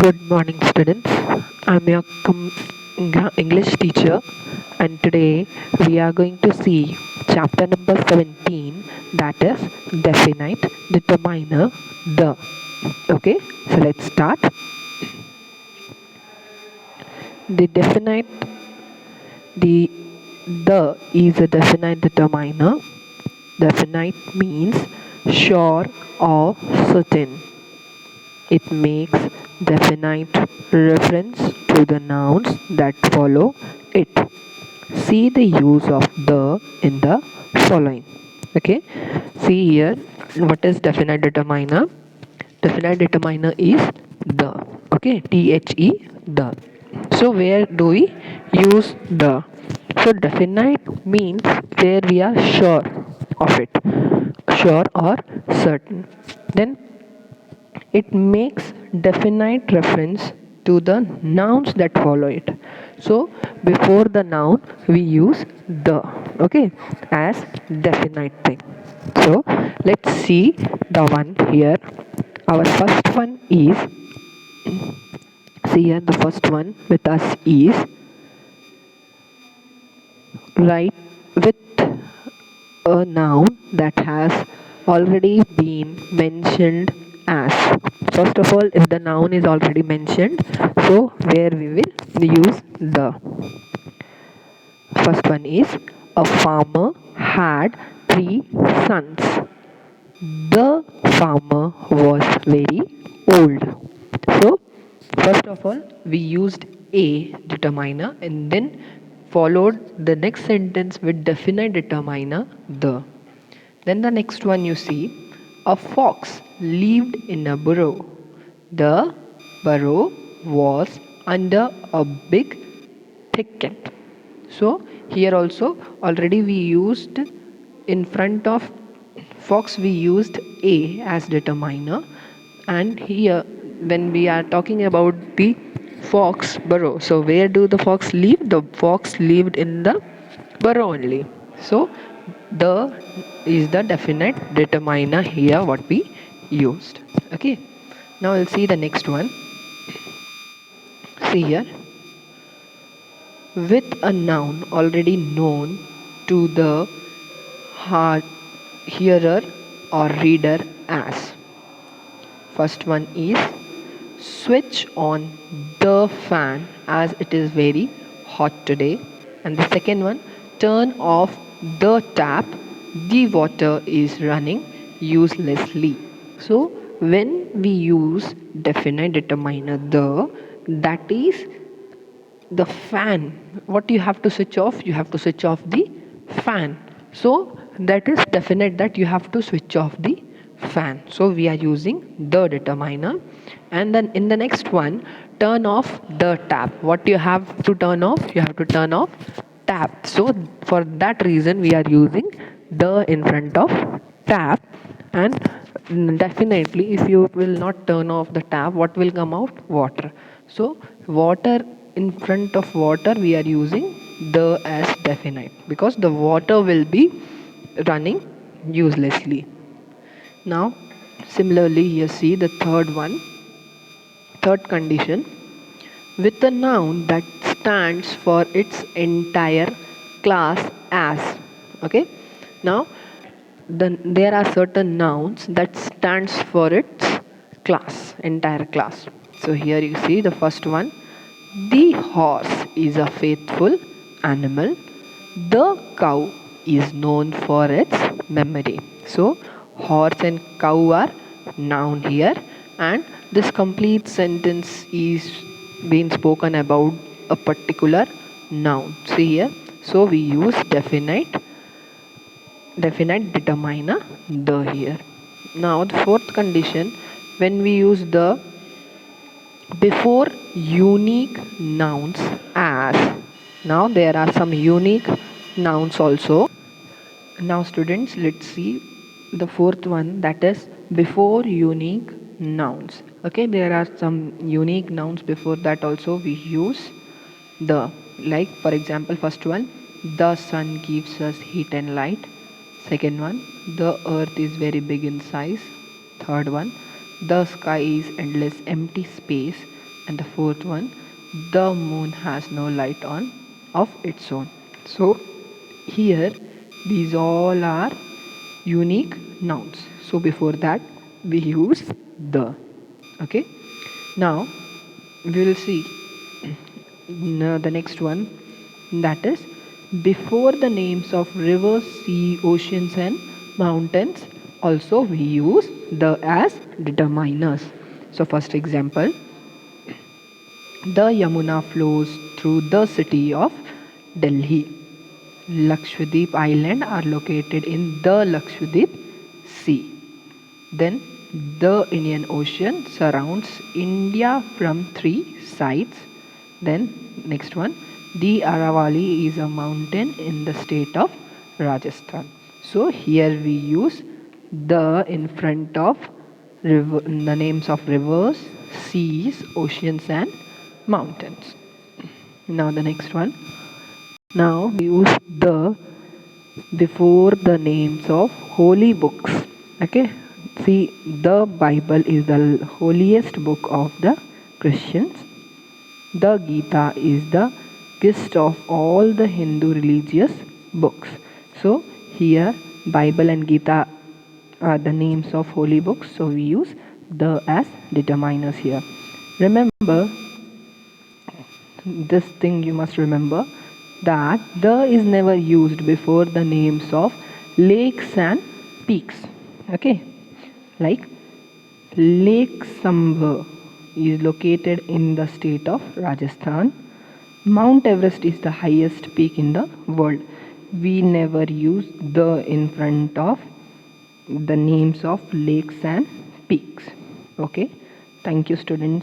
Good morning, students. I'm your English teacher, and today we are going to see chapter number 17, that is definite determiner the. Okay, so let's start. The definite the is a definite determiner. Definite means sure or certain. It makes definite reference to the nouns that follow it. See the use of the in the following. Okay, see here what is definite determiner. Definite determiner is the. Okay, the. So where do we use the? So definite means where we are sure of it, sure or certain. Then it makes definite reference to the nouns that follow it. So before the noun we use the, okay, as definite thing. So let's see the one here. Our first one is, see here, the first one with us is right with a noun that has already been mentioned as. First of all, if the noun is already mentioned, so where we will use the. First one is, a farmer had three sons. The farmer was very old. So, first of all, we used a determiner and then followed the next sentence with definite determiner the. Then the next one you see, a fox lived in a burrow. The burrow was under a big thicket. So here also already we used, in front of fox we used a as determiner, and here when we are talking about the fox burrow, so where do the fox live? The fox lived in the burrow only. So the is the definite determiner here what we used. Okay, now we'll see the next one. See here, with a noun already known to the heart, hearer or reader as. First one is, switch on the fan as it is very hot today. And the second one, turn off the tap, the water is running uselessly. So when we use definite determiner the, that is the fan. What you have to switch off? You have to switch off the fan. So that is definite that you have to switch off the fan. So we are using the determiner. And then in the next one, turn off the tap. What you have to turn off? You have to turn off tap. So for that reason we are using the in front of tap. And definitely if you will not turn off the tap, what will come out? Water. So water, in front of water we are using the as definite, because the water will be running uselessly. Now similarly you see the third one, third condition, with a noun that stands for its entire class as. Okay, now there are certain nouns that stands for its class, entire class. So here you see the first one, the horse is a faithful animal. The cow is known for its memory. So horse and cow are noun here, and this complete sentence is being spoken about a particular noun. See here, so we use definite determiner the here. Now the fourth condition, when we use the before unique nouns as. Now there are some unique nouns also. Now students, let's see the fourth one, that is before unique nouns. Okay, there are some unique nouns before that also we use the. Like for example, first one, the sun gives us heat and light. Second one, the earth is very big in size. Third one, the sky is endless empty space. And the fourth one, the moon has no light on of its own. So here these all are unique nouns. So before that we use the. Okay. Now we will see the next one, that is before the names of rivers, sea, oceans and mountains also we use the as determiners. So first example, the Yamuna flows through the city of Delhi. Lakshadweep Island are located in the Lakshadweep Sea. Then the Indian Ocean surrounds India from three sides. Then next one, the Aravalli is a mountain in the state of Rajasthan. So here we use the in front of the names of rivers, seas, oceans and mountains. Now the next one. Now we use the before the names of holy books. Okay, see, the Bible is the holiest book of the Christians. The Gita is the gist of all the Hindu religious books. So here Bible and Gita are the names of holy books, so we use the as determiners here. Remember this thing, you must remember that the is never used before the names of lakes and peaks. Okay, like Lake Sambhar is located in the state of Rajasthan. Mount Everest is the highest peak in the world. We never use the in front of the names of lakes and peaks. Okay, thank you students.